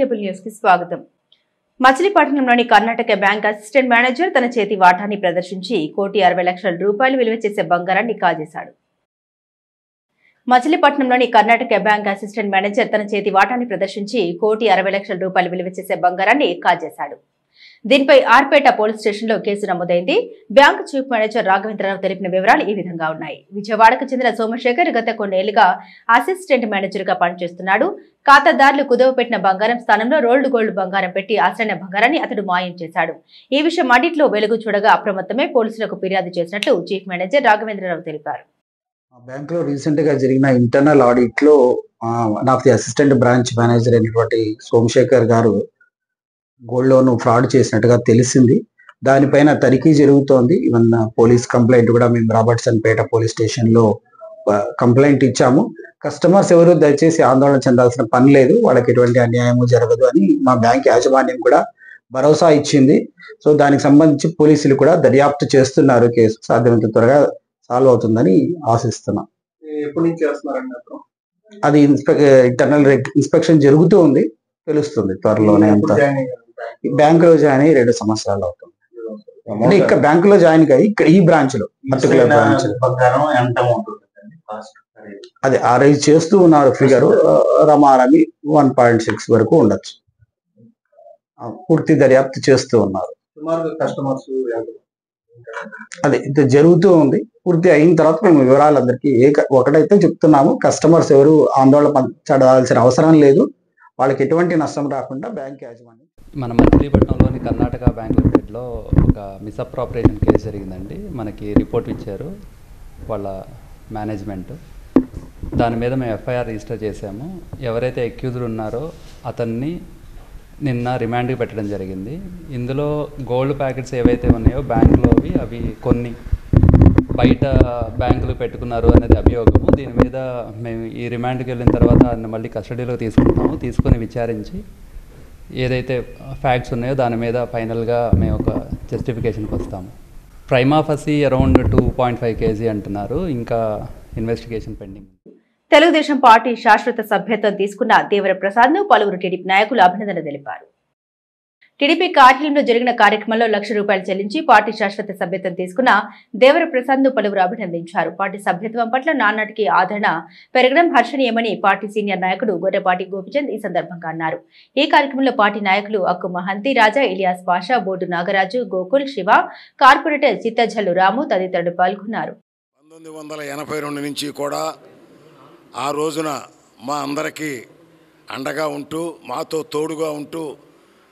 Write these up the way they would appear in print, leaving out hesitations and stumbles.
Cable news కి స్వాగతం. మచిలీపట్నంలోని Karnataka bank assistant manager తన చేతి వాటాన్ని ప్రదర్శించి ₹1,60,00,000 విలువ చేసే బంగారాన్ని కాజేశాడు. మచిలీపట్నంలోని కర్ణాటక బ్యాంక్ అసిస్టెంట్ మేనేజర్ తన చేతి వాటాన్ని ప్రదర్శించి ₹1,60,00,000 విలువ చేసే బంగారాన్ని కాజేశాడు. దీనిపై ఆర్పేట పోలీస్ స్టేషన్లో కేసు నమోదైంది. బ్యాంకు చీఫ్ మేనేజర్ రాఘవేంద్రరావు తెలిపిన వివరాలు ఈ విధంగా ఉన్నాయి. విజయవాడకు చెందిన సోమశేఖర్ గత కొన్నేళ్లుగా అసిస్టెంట్ మేనేజర్ గా పనిచేస్తున్నాడు. ఖాతాదారులు కుదవపెట్టిన బంగారం స్థానంలో రోల్డ్ గోల్డ్ బంగారం పెట్టి అసలైన బంగారాన్ని అతడు మాయం చేశాడు. ఈ విషయం ఆడిట్లో వెలుగు చూడగా అప్రమత్తమై పోలీసులకు ఫిర్యాదు చేసినట్లు చీఫ్ మేనేజర్ రాఘవేంద్రరావు తెలిపారు. బ్యాంక్ లో రీసెంట్ గా జరిగిన ఇంటర్నల్ ఆడిట్ లో నాకు అసిస్టెంట్ బ్రాంచ్ మేనేజర్ అయినటువంటి సోమశేఖర్ గారు గోల్డ్ లోన్ ఫ్రాడ్ చేసినట్టుగా తెలిసింది. దానిపైన తనిఖీ జరుగుతోంది. ఈవెన్ పోలీస్ కంప్లైంట్ కూడా మేము రాబర్ట్సన్ పేట పోలీస్ స్టేషన్ లో కంప్లైంట్ ఇచ్చాము. కస్టమర్స్ ఎవరు దయచేసి ఆందోళన చెందాల్సిన పని లేదు, వాళ్ళకి ఎటువంటి అన్యాయము జరగదు అని మా బ్యాంక్ యాజమాన్యం కూడా భరోసా ఇచ్చింది. సో దానికి సంబంధించి పోలీసులు కూడా దర్యాప్తు చేస్తున్నారు. కేసు సాధ్యమైనంత త్వరగా సాల్వ్ అవుతుందని ఆశిస్తున్నాం. ఎప్పటి నుంచి చేస్తున్నారండి? అది ఇంటర్నల్ ఇన్స్పెక్షన్ జరుగుతూ ఉంది, తెలుస్తుంది త్వరలోనే. అంతా బ్యాంక్ లో జాయిన్ అయ్యి 2 సంవత్సరాలు అవుతుంది. అంటే ఇక్కడ బ్యాంక్ లో జాయిన్ అయ్యి ఇక్కడ ఈ బ్రాంచ్ లో పర్టికులర్ బ్రాంచ్ అదే అరేంజ్ చేస్తూ ఉన్నారు. ఫిగర్ రమారమి 1.6 వరకు ఉండొచ్చు. పూర్తి దర్యాప్తు చేస్తూ ఉన్నారు. అదే ఇది జరుగుతూ ఉంది. పూర్తి అయిన తర్వాత మేము వివరాలందరికీ ఒకటైతే చెప్తున్నాము, కస్టమర్స్ ఎవరు ఆందోళన చెందాల్సిన అవసరం లేదు. వాళ్ళకి ఎటువంటి నష్టం రాకుండా బ్యాంక్ యాజమాన్యం. మన మచిలీపట్నంలోని కర్ణాటక బ్యాంక్ లిమిటెడ్లో ఒక మిస్అప్రాపరేషన్ కేసు జరిగిందండి. మనకి రిపోర్ట్ ఇచ్చారు వాళ్ళ మేనేజ్మెంట్. దాని మీద మేము ఎఫ్ఐఆర్ రిజిస్టర్ చేసాము. ఎవరైతే అక్యూజ్డ్ ఉన్నారో అతన్ని నిన్న రిమాండ్కి పెట్టడం జరిగింది. ఇందులో గోల్డ్ ప్యాకెట్స్ ఏవైతే ఉన్నాయో బ్యాంకులోవి అవి కొన్ని బయట బ్యాంకులు పెట్టుకున్నారు అనేది అభియోగము. దీని మీద మేము ఈ రిమాండ్కి వెళ్ళిన తర్వాత మళ్ళీ కస్టడీలో తీసుకుంటాము. తీసుకొని విచారించి ఏదైతే ఫ్యాక్ట్స్ ఉన్నాయో దాని మీద ఫైనల్గా మేము ఒక జస్టిఫికేషన్కి వస్తాము. ప్రైమా ఫసీ అరౌండ్ 2.5 kg అంటున్నారు. ఇంకా ఇన్వెస్టిగేషన్ పెండింగ్. తెలుగుదేశం పార్టీ శాశ్వత సభ్యత్వం తీసుకున్న దేవర ప్రసాద్ ను పలువురు టీడీపీ నాయకులు అభినందన తెలిపారు. టీడీపీ కార్యాలయంలో జరిగిన కార్యక్రమంలో ₹1,00,000 చెల్లించి పార్టీ శాశ్వత సభ్యత్వం తీసుకున్న దేవర ప్రసాద్ ను పలువురు అభినందించారు. పార్టీ సభ్యత్వం పట్ల నానాటికి ఆదరణ పెరగడం హర్షణీయమని పార్టీ సీనియర్ నాయకుడు గొర్రెపాటి గోపిచంద్ ఈ సందర్భంగా అన్నారు. ఈ కార్యక్రమంలో పార్టీ నాయకులు అక్కు మహంతి, రాజా, ఇలియాస్ పాషా, బోర్డు నాగరాజు, గోకుల్, శివ, కార్పొరేటర్ చిత్తజల్లు రాము తదితరులు పాల్గొన్నారు. 1982 నుంచి కూడా ఆ రోజున మా అందరికీ అండగా ఉంటూ మాతో తోడుగా ఉంటూ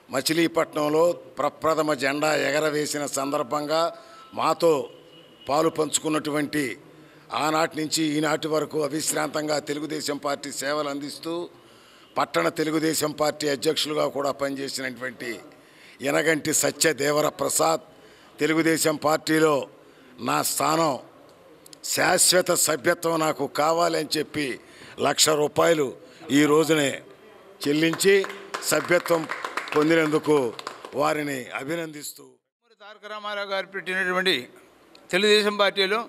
మచిలీపట్నంలో ప్రప్రథమ జెండా ఎగరవేసిన సందర్భంగా మాతో పాలు పంచుకున్నటువంటి ఆనాటి నుంచి ఈనాటి వరకు అవిశ్రాంతంగా తెలుగుదేశం పార్టీ సేవలు అందిస్తూ పట్టణ తెలుగుదేశం పార్టీ అధ్యక్షులుగా కూడా పనిచేసినటువంటి యనగంటి సత్యదేవర ప్రసాద్, తెలుగుదేశం పార్టీలో నా స్థానం శాశ్వత సభ్యత్వం నాకు కావాలి అని చెప్పి ₹1,00,000 ఈ రోజునే చెల్లించి సభ్యత్వం పొందినందుకు వారిని అభినందిస్తూ తారక రామారావు గారు పెట్టినటువంటి తెలుగుదేశం పార్టీలో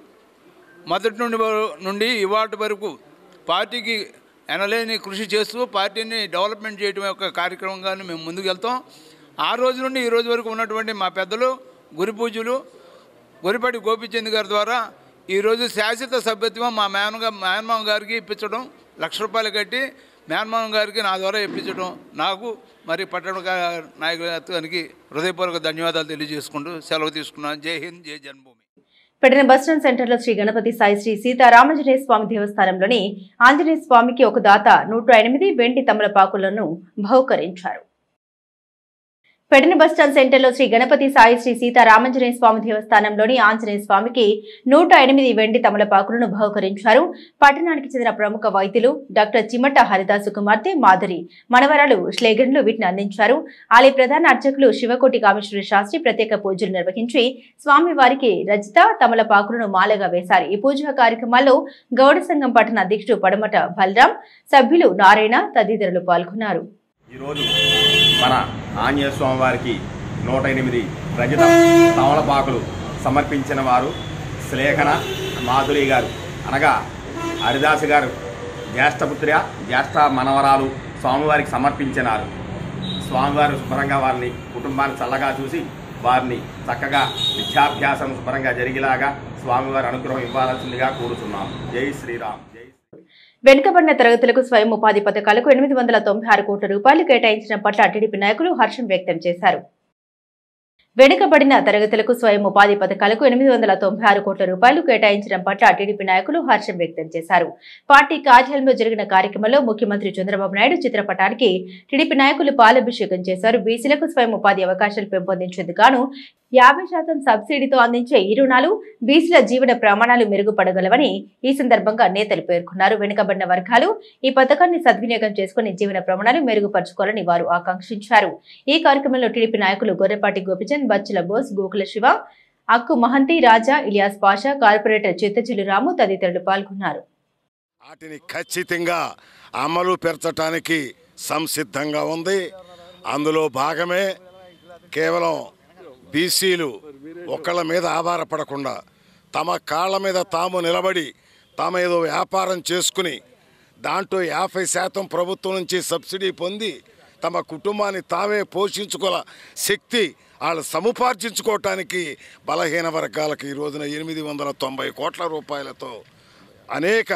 మొదటి నుండి ఇవాటి వరకు పార్టీకి ఎనలేని కృషి చేస్తూ పార్టీని డెవలప్మెంట్ చేయడం యొక్క కార్యక్రమంగానే మేము ముందుకు వెళ్తాం. ఆ రోజు నుండి ఈ రోజు వరకు ఉన్నటువంటి మా పెద్దలు గురి పూజలు గొర్రెపాటి గోపిచంద్ గారి ద్వారా ఈరోజు శాశ్వత సభ్యత్వం మా మేనమామ గారికి ఇప్పించడం, ₹1,00,000 కట్టి మేనమామ గారికి నా ద్వారా ఇప్పించడం, నాకు మరి పట్టణ నాయకత్వానికి హృదయపూర్వక ధన్యవాదాలు తెలియజేసుకుంటూ సెలవు తీసుకున్నాను. జై హింద్, జై జన్మభూమి. పెడన బస్టాండ్ సెంటర్లో శ్రీ గణపతి సాయి శ్రీ సీతారామాంజనేయ స్వామి దేవస్థానంలోని ఆంజనేయ స్వామికి ఒక దాత 108 వెండి తమలపాకులను బహుకరించారు. పెడన బస్టాండ్ సెంటర్లో శ్రీ గణపతి సాయి శ్రీ సీతారామాంజనేయ స్వామి దేవస్థానంలోని ఆంజనేయ స్వామికి 108 వెండి తమలపాకులను బహుకరించారు. పట్టణానికి చెందిన ప్రముఖ వైద్యులు డాక్టర్ చిమట హరిదాసు కుమార్తె మాధురి మనవరాలు శ్లేఘన్లు వీటిని అందించారు. ఆలయ ప్రధాన అర్చకులు శివకోటి కామేశ్వర శాస్త్రి ప్రత్యేక పూజలు నిర్వహించి స్వామివారికి రజిత తమలపాకులను మాలగా వేశారు. ఈ పూజా కార్యక్రమాల్లో గౌడ సంఘం పట్టణ అధ్యక్షుడు పడమట బలరాం, సభ్యులు నారాయణ తదితరులు పాల్గొన్నారు. ఈరోజు మన ఆంజనేయ స్వామి వారికి 108 రజత తమలపాకులు సమర్పించిన వారు శ్లేఖన మాధురి గారు, అనగా హరిదాసు గారు జ్యేష్ఠపుత్ర జ్యేష్ఠ మనవరాలు స్వామివారికి సమర్పించినారు. స్వామివారు శుభ్రంగా వారిని కుటుంబాన్ని చల్లగా చూసి వారిని చక్కగా విద్యాభ్యాసం శుభ్రంగా జరిగేలాగా స్వామివారి అనుగ్రహం ఇవ్వాల్సిందిగా కోరుతున్నాం. జై శ్రీరామ్. జై వెనుకబడిన తరగతులకు స్వయం ఉపాధి పథకాలకు 896 కోట్ల రూపాయలు కేటాయించడం పట్ల టీడీపీ నాయకులు హర్షం వ్యక్తం చేశారు. వెనుకబడిన తరగతులకు స్వయం ఉపాధి పథకాలకు 896 కోట్ల రూపాయలు కేటాయించడం పట్ల టీడీపీ నాయకులు హర్షం వ్యక్తం చేశారు. పార్టీ కార్యాలయంలో జరిగిన కార్యక్రమంలో ముఖ్యమంత్రి చంద్రబాబు నాయుడు చిత్రపటానికి టీడీపీ నాయకులు పాలాభిషేకం చేశారు. బీసీలకు స్వయం ఉపాధి అవకాశాలు పెంపొందించేందుకు గాను 50% సబ్సిడీతో అందించే ఈ రుణాలు బీసీల జీవన ప్రమాణాలు మెరుగుపడగలవని ఈ సందర్భంగా నేతలు పేర్కొన్నారు. వెనుకబడిన వర్గాలు ఈ పథకాన్ని సద్వినియోగం చేసుకుని జీవన ప్రమాణాలు మెరుగుపరచుకోవాలని వారు ఆకాంక్షించారు. ఈ కార్యక్రమంలో టీడీపీ నాయకులు గొర్రెపాటి గోపిచంద్, బచ్చుల బోస్, గోకుల శివ, అక్కు మహంతి, రాజా, ఇలియాస్ పాషా, కార్పొరేటర్ చిత్తచిల్లు రాము తదితరులు పాల్గొన్నారు. వాటిని ఖచ్చితంగా అమలు పెరచడానికి సంసిద్ధంగా ఉంది. అందులో భాగమే కేవలం బీసీలు ఒకళ్ళ మీద ఆధారపడకుండా తమ కాళ్ళ మీద తాము నిలబడి తాము ఏదో వ్యాపారం చేసుకుని దాంట్లో 50% ప్రభుత్వం నుంచి సబ్సిడీ పొంది తమ కుటుంబాన్ని తామే పోషించుకోగల శక్తి వాళ్ళు సముపార్జించుకోవటానికి బలహీన వర్గాలకు ఈ రోజున 890 కోట్ల రూపాయలతో అనేక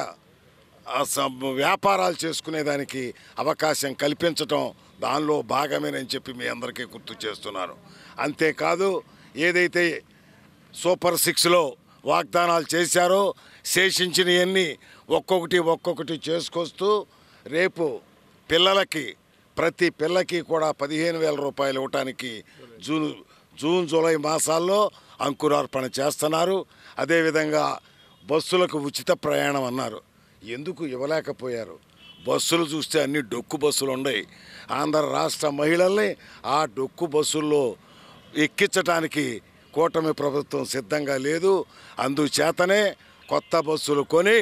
వ్యాపారాలు చేసుకునేదానికి అవకాశం కల్పించటం దానిలో భాగమేనని చెప్పి మీ అందరికీ గుర్తు చేస్తున్నాను. అంతేకాదు, ఏదైతే సూపర్ 6లో వాగ్దానాలు చేశారో శేషించినవన్నీ ఒక్కొక్కటి చేసుకొస్తూ రేపు పిల్లలకి ప్రతి పిల్లకి కూడా 15,000 రూపాయలు ఇవ్వటానికి జూన్ జూలై మాసాల్లో అంకురార్పణ చేస్తున్నారు. అదేవిధంగా బస్సులకు ఉచిత ప్రయాణం అన్నారు. ఎందుకు ఇవ్వలేకపోయారు? బస్సులు చూస్తే అన్ని డొక్కు బస్సులు ఉన్నాయి. ఆంధ్ర రాష్ట్ర మహిళల్ని ఆ డొక్కు బస్సుల్లో ఎక్కించడానికి కూటమి ప్రభుత్వం సిద్ధంగా లేదు. అందుచేతనే కొత్త బస్సులు కొని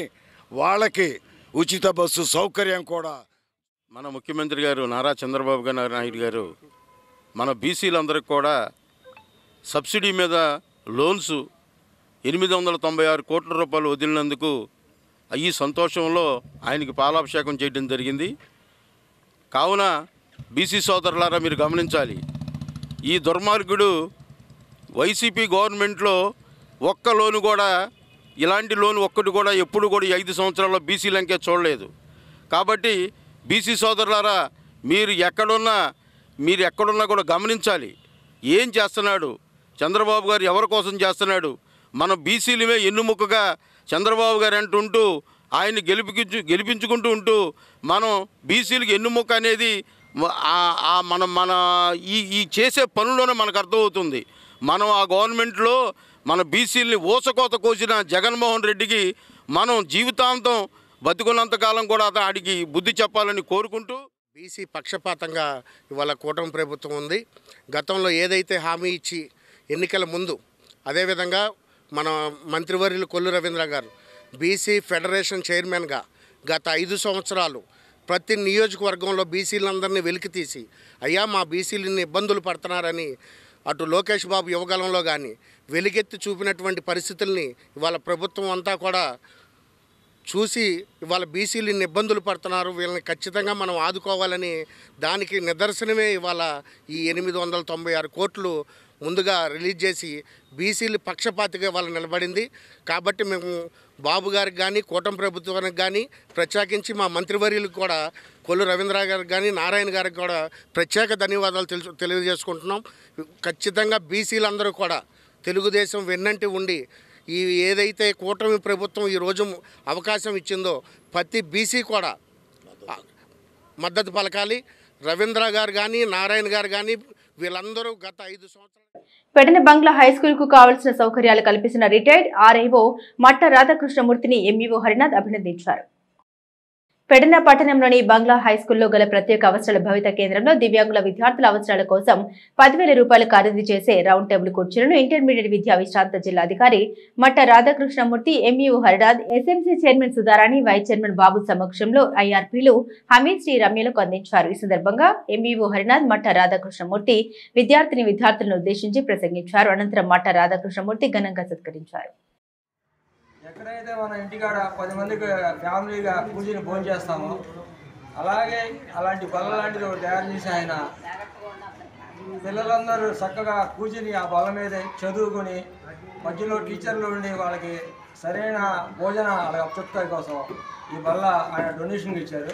వాళ్ళకి ఉచిత బస్సు సౌకర్యం కూడా మన ముఖ్యమంత్రి గారు నారా చంద్రబాబు నాయుడు గారు మన బీసీలందరికీ కూడా సబ్సిడీ మీద లోన్స్ 896 కోట్ల రూపాయలు వదిలినందుకు ఈ సంతోషంలో ఆయనకి పాలాభిషేకం చేయడం జరిగింది. కావున బీసీ సోదరులారా మీరు గమనించాలి, ఈ దుర్మార్గుడు వైసీపీ గవర్నమెంట్లో ఒక్క లోను కూడా ఇలాంటి లోను ఒక్కటి కూడా ఎప్పుడు కూడా 5 సంవత్సరాల్లో బీసీలంకే చూడలేదు. కాబట్టి బీసీ సోదరులారా మీరు ఎక్కడున్నా కూడా గమనించాలి, ఏం చేస్తున్నాడు చంద్రబాబు గారు, ఎవరి కోసం చేస్తున్నాడు. మనం బీసీలమే ఎన్నుముక్కగా చంద్రబాబు గారు అంటుంటూ ఆయన్ని గెలిపించుకుంటూ ఉంటూ మనం బీసీలకు ఎన్నుముక్క అనేది మన ఈ చేసే పనుల్లోనే మనకు అర్థమవుతుంది. మనం ఆ గవర్నమెంట్లో మన బీసీలని ఊసకోత కోసిన జగన్మోహన్ రెడ్డికి మనం జీవితాంతం బతుకున్నంతకాలం కూడా ఆడికి బుద్ధి చెప్పాలని కోరుకుంటూ బీసీ పక్షపాతంగా ఇవాళ కూటమి ప్రభుత్వం ఉంది. గతంలో ఏదైతే హామీ ఇచ్చి ఎన్నికల ముందు, అదేవిధంగా మన మంత్రివర్యులు కొల్లు రవీంద్ర గారు బీసీ ఫెడరేషన్ చైర్మన్గా గత 5 సంవత్సరాలు ప్రతి నియోజకవర్గంలో బీసీలందరినీ వెలికితీసి అయ్యా మా బీసీలని ఇబ్బందులు పడుతున్నారని అటు లోకేష్ బాబు యువగలంలో కానీ వెలిగెత్తి చూపినటువంటి పరిస్థితుల్ని ఇవాళ ప్రభుత్వం అంతా కూడా చూసి ఇవాళ బీసీలు ఇన్ని ఇబ్బందులు పడుతున్నారు, వీళ్ళని ఖచ్చితంగా మనం ఆదుకోవాలని దానికి నిదర్శనమే ఇవాళ ఈ 896 కోట్లు ముందుగా రిలీజ్ చేసి బీసీలు పక్షపాతిగా వాళ్ళు నిలబడింది. కాబట్టి మేము బాబు గారికి కానీ కూటమి ప్రభుత్వానికి కానీ ప్రత్యేకించి మా మంత్రివర్యులకు కూడా కొల్లు రవీంద్ర గారికి కానీ నారాయణ గారికి కూడా ప్రత్యేక ధన్యవాదాలు తెలియజేసుకుంటున్నాం. ఖచ్చితంగా బీసీలందరూ కూడా తెలుగుదేశం వెన్నంటి ఉండి ఈ ఏదైతే కూటమి ప్రభుత్వం ఈరోజు అవకాశం ఇచ్చిందో ప్రతి బీసీ కూడా మద్దతు పలకాలి. రవీంద్ర గారు కానీ నారాయణ గారు కానీ వీళ్ళందరూ గత 5 సంవత్సరాలు పెడన బంగ్లా హైస్కూల్ కు కావాల్సిన సౌకర్యాలు కల్పిస్తున్న రిటైర్డ్ ఆర్ఐఓ మట్ట రాధాకృష్ణమూర్తిని ఎంఈఓ హరినాథ్ అభినందించారు. పెడన పట్టణంలోని బంగ్లా హైస్కూల్లో గల ప్రత్యేక అవసరాల భవిత కేంద్రంలో దివ్యాంగుల విద్యార్థుల అవసరాల కోసం 10,000 రూపాయలు ఖరీదు చేసే రౌండ్ టేబుల్ కుర్చీలను ఇంటర్మీడియట్ విద్యా విశ్రాంత జిల్లా అధికారి Matta Radhakrishnamurthy, MEO Harinath, SMC chairman Sudharani, vice chairman Babu సమక్షంలో ఐఆర్పీలు హమీద్ శ్రీ రమ్యలకు అందించారు. ఈ సందర్భంగా ఎంఈఓ హరినాథ్ మట్ట రాధాకృష్ణమూర్తి విద్యార్థులను ఉద్దేశించి ప్రసంగించారు. అనంతరం మట్ట రాధాకృష్ణమూర్తి ఘనంగా సత్కరించారు. ఎక్కడైతే మన ఇంటికాడ 10 మందికి ఫ్యామిలీగా కూర్చుని భోజనం చేస్తామో అలాగే అలాంటి బల్ల లాంటిది ఒకటి తయారు చేసి ఆయన పిల్లలందరూ చక్కగా కూర్చుని ఆ బల్ల మీద చదువుకొని మధ్యలో టీచర్లు ఉండి వాళ్ళకి సరైన భోజన అప్పచెప్తాయి కోసం ఈ బల్ల ఆయన డొనేషన్కి ఇచ్చారు.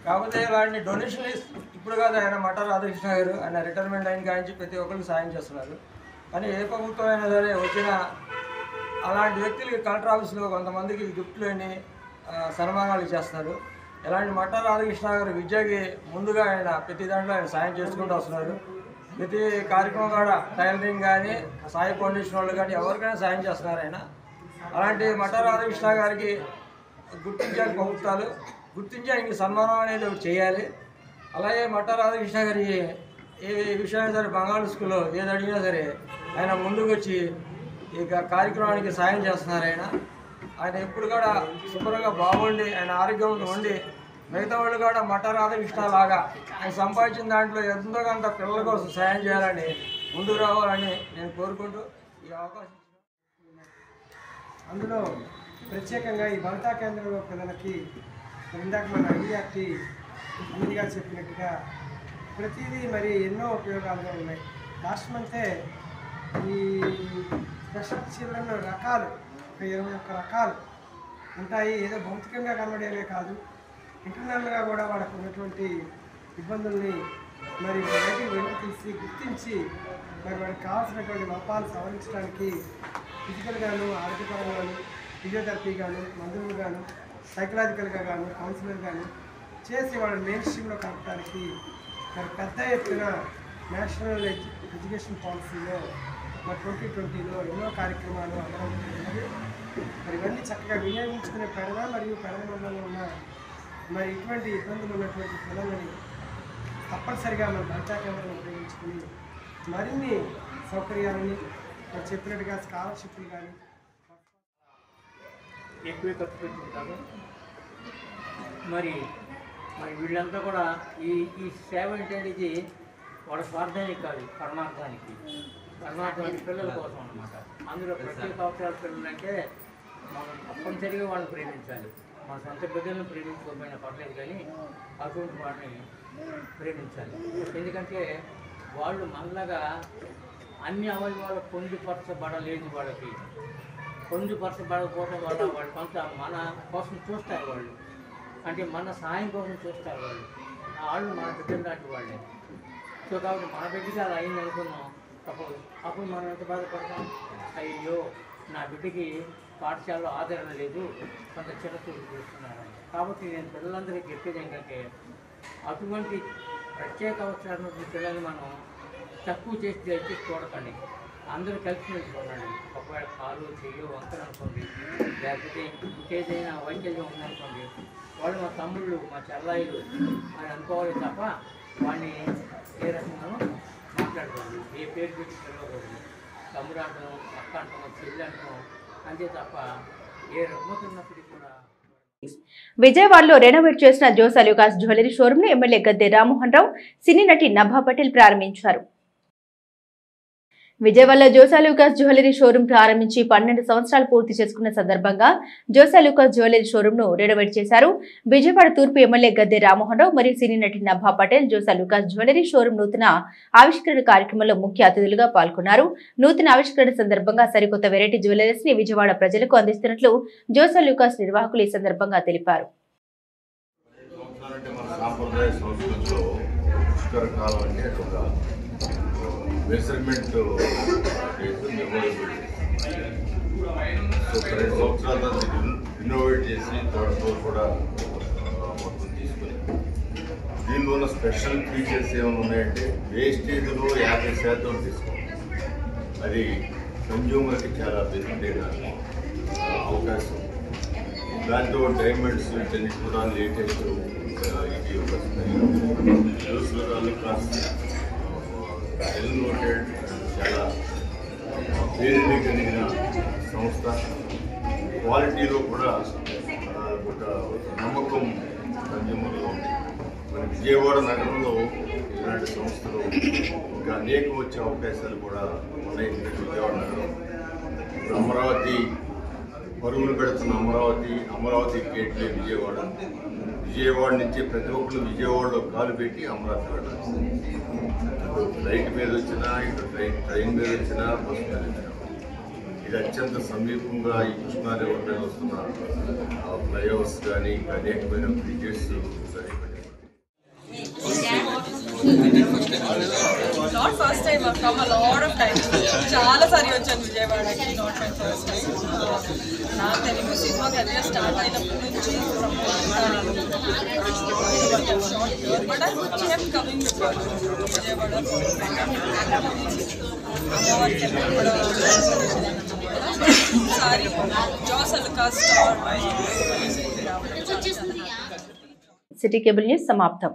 కాకపోతే ఇలాంటి డొనేషన్ ఇప్పుడు కాదు, ఆయన మఠ రాధాకృష్ణ గారు ఆయన రిటైర్మెంట్ అయిన కాంచి ప్రతి ఒక్కరికి సాయం చేస్తున్నారు. కానీ ఏ ప్రభుత్వం అయినా సరే వచ్చిన అలాంటి వ్యక్తులకి కలెక్టర్ ఆఫీస్లో కొంతమందికి గిఫ్ట్లు అని సన్మానాలు చేస్తున్నారు. ఇలాంటి మఠ రాధాకృష్ణ గారు విద్యకి ముందుగా ఆయన ప్రతి దాంట్లో ఆయన సాయం చేసుకుంటూ వస్తున్నారు. ప్రతి కార్యక్రమం కూడా టైలరింగ్ కానీ సాయి ఫౌండేషన్ వాళ్ళు కానీ ఎవరికైనా సాయం చేస్తున్నారు ఆయన. అలాంటి మఠ రాధాకృష్ణ గారికి గుర్తించాలి ప్రభుత్వాలు, గుర్తించి ఆయనకి సన్మానం అనేది ఒకటి చేయాలి. అలాగే మఠ రాధాకృష్ణ గారి ఏ విషయమైనా సరే బంగాళ స్కూల్లో ఏది అడిగినా సరే ఆయన ముందుకు వచ్చి ఈ కార్యక్రమానికి సాయం చేస్తున్నారు. ఆయన ఎప్పుడు కూడా శుభ్రంగా బాగుండి ఆయన ఆరోగ్యంతో ఉండి మిగతా వాళ్ళు కూడా మఠ రాధాకృష్ణ లాగా ఆయన సంపాదించిన దాంట్లో ఎంతో కొంత పిల్లల కోసం సాయం చేయాలని ముందుకు రావాలని నేను కోరుకుంటూ ఈ అవకాశం. అందులో ప్రత్యేకంగా ఈ వనితా కేంద్రంలో పిల్లలకి ఇందాక మన ఐడియాకి ముందుగా చెప్పినట్టుగా ప్రతిదీ మరి ఎన్నో ఉపయోగాలుగా ఉన్నాయి. లాస్ట్ మంతే ఈ స్పెషల్ చిల్డ్రన్ రకాలు 21 రకాలు ఉంటాయి. ఏదో భౌతికంగా కనబడేవే కాదు, ఇంటర్నల్గా కూడా వాళ్ళకు ఉన్నటువంటి ఇబ్బందుల్ని మరి బయటికి వెళ్ళి తీసి గుర్తించి మరి వాడికి కావాల్సినటువంటి లోపాలు సవరించడానికి ఫిజికల్గాను, ఆరోగ్యపరంగాను, ఫిజియోథెరపీ గాను, మందులు గాను, సైకలాజికల్గా గాను, కౌన్సిలర్ గాను చేసి వాళ్ళని మెయిన్ స్ట్రీమ్లో కలపడానికి మరి పెద్ద ఎత్తున నేషనల్ ఎడ్యుకేషన్ పాలసీలో మరి 2020లో ఎన్నో కార్యక్రమాలు అమలవుతున్నాయి. మరి ఇవన్నీ చక్కగా వినియోగించుకునే పెడద మరియు పెడద మండలంలో ఉన్న మరి ఇటువంటి ఇబ్బందులు ఉన్నటువంటి పిల్లలని తప్పనిసరిగా మన వనితా కేంద్రాన్ని ఉపయోగించుకుని మరిన్ని సౌకర్యాలని మరి చెప్పినట్టుగా స్కాలర్షిప్లు కానీ ఎక్కువ ఖర్చు పెట్టుకుంటారు. మరి వీళ్ళంతా కూడా ఈ సేవ ఏంటంటే ఇది వాళ్ళ స్వార్థానికి కాదు, పరమార్థానికి పిల్లల కోసం అన్నమాట. అందులో ప్రత్యేక అవసరాల పిల్లలు అంటే మనం తప్పనిసరిగా వాళ్ళని ప్రేమించాలి. మన సొంత బిడ్డలను ప్రేమించుకోకపోయినా పర్లేదు, కానీ అటువంటి వాటిని ప్రేమించాలి. ఎందుకంటే వాళ్ళు మనలాగా అన్ని అవయవాలు పొందుపరచబడలేదు. వాళ్ళకి పొందుపరచబడకపోవడం వల్ల వాళ్ళు కొంత మన కోసం చూస్తారు. వాళ్ళు అంటే మన సహాయం కోసం చూస్తారు. వాళ్ళు మన బిడ్డలు లాంటి వాళ్ళే. సో కాబట్టి మన బిడ్డకి అలా అయింది అనుకున్నాం అప్పుడు మనం ఎంత బాధపడతాం, అయ్యో నా బిడ్డకి పాఠశాలలో ఆదరణ లేదు, కొంత చిన్నచూపు చూస్తున్నారు. కాబట్టి నేను పిల్లలందరికీ చెప్పేది ఏంటంటే అటువంటి ప్రత్యేక అవసరాలను పిల్లల్ని మనం తక్కువ చేసి దయచేసి చూడకండి. అందరూ కలిసి చూడండి. ఒకవేళ కాలు చెయ్యో వంకలు అనుకోండి, లేకపోతే ఇంకేదైనా వైకల్యం ఉందనుకోండి, వాళ్ళు మా తమ్ముళ్ళు మా చెల్లాయిలు అని అనుకోవాలి తప్ప వాడిని ఏ రకంగానూ మాట్లాడుకోండి. ఏ పేరు పెట్టి పిలవకూడదు. తమ్ముడు అంటాం, అక్క అంటాం, చెల్లి అంటాం, అంతే తప్ప ఏ రుగ్మతున్నప్పటికీ కూడా. విజయవాడలో రెనోవేట్ చేసిన జోస్ అలూకాస్ జ్యువెలరీ షోరూమ్ ను ఎమ్మెల్యే గద్దె రామ్మోహన్ రావు, సినీ నటి నభా పటేల్ ప్రారంభించారు. విజయవాడలో జోస్ అలూకాస్ జ్యువెలరీ షోరూమ్ ప్రారంభించి 12 సంవత్సరాలు పూర్తి చేసుకున్న సందర్భంగా జోస్ అలూకాస్ జ్యువెలరీ షోరూమ్ ను రెనోవేట్ చేశారు. విజయవాడ తూర్పు ఎమ్మెల్యే గద్దె రామ్మోహన్ రావు మరియు సినీ నటి నభా పటేల్ జోస్ అలూకాస్ జ్యువెలరీ షోరూమ్ నూతన ఆవిష్కరణ కార్యక్రమంలో ముఖ్య అతిథులుగా పాల్గొన్నారు. నూతన ఆవిష్కరణ సందర్భంగా సరికొత్త వెరైటీ జ్యువెలరీస్ ని విజయవాడ ప్రజలకు అందిస్తున్నట్లు జోస్ అలూకాస్ నిర్వాహకులు ఈ సందర్భంగా తెలిపారు. మెజర్మెంట్ సో 2 సంవత్సరాల ఇన్నోవేట్ చేసి థర్డ్ ఫ్లోర్ కూడా మొత్తం తీసుకుని దీనిలో ఉన్న స్పెషల్ ఫీచర్స్ ఏమైనా ఉన్నాయంటే వేస్టేజ్లో 50% తీసుకోండి. అది కన్జ్యూమర్కి చాలా బెనిఫిట్ అవకాశం. దాంట్లో డైమండ్స్ వీటన్నిటి కూడా లేటెస్ట్ ఇది ఒక అలూకాస్ వెల్ నోటెడ్, చాలా పేరుని కలిగిన సంస్థ. క్వాలిటీలో కూడా ఒక నమ్మకం కన్జ్యూమర్లో ఉంది. మన విజయవాడ నగరంలో ఇలాంటి సంస్థలు ఇంకా అనేకం వచ్చే అవకాశాలు కూడా ఉన్నాయి. విజయవాడ నగరం, అమరావతి పరుగులు పెడుతున్న అమరావతి గేట్లే విజయవాడ నుంచి ప్రతి ఒక్కరు విజయవాడలో కాలు పెట్టి అమరావతి వెళ్ళాలి. ఫ్లైట్ మీద వచ్చినా, ఇటు ట్రైన్ మీద వచ్చినా, బస్సు మీద వచ్చినా ఇది అత్యంత సమీపంగా ఈ కృష్ణా రివర్ మీద వస్తున్న ఫ్లైఓవర్స్ కానీ అనేకమైన bridges Not first time, I've come a lot of times. చాలా సారి వచ్చాను విజయవాడకి. Not my first time. నా తెలుగు సినిమా కెరియర్ స్టార్ట్ అయినప్పటి నుంచి but I kept coming to Vijayawada. అమ్మవారి టెంపుల్ కూడా sorry Jos Alukkas city cable news సమాప్తం.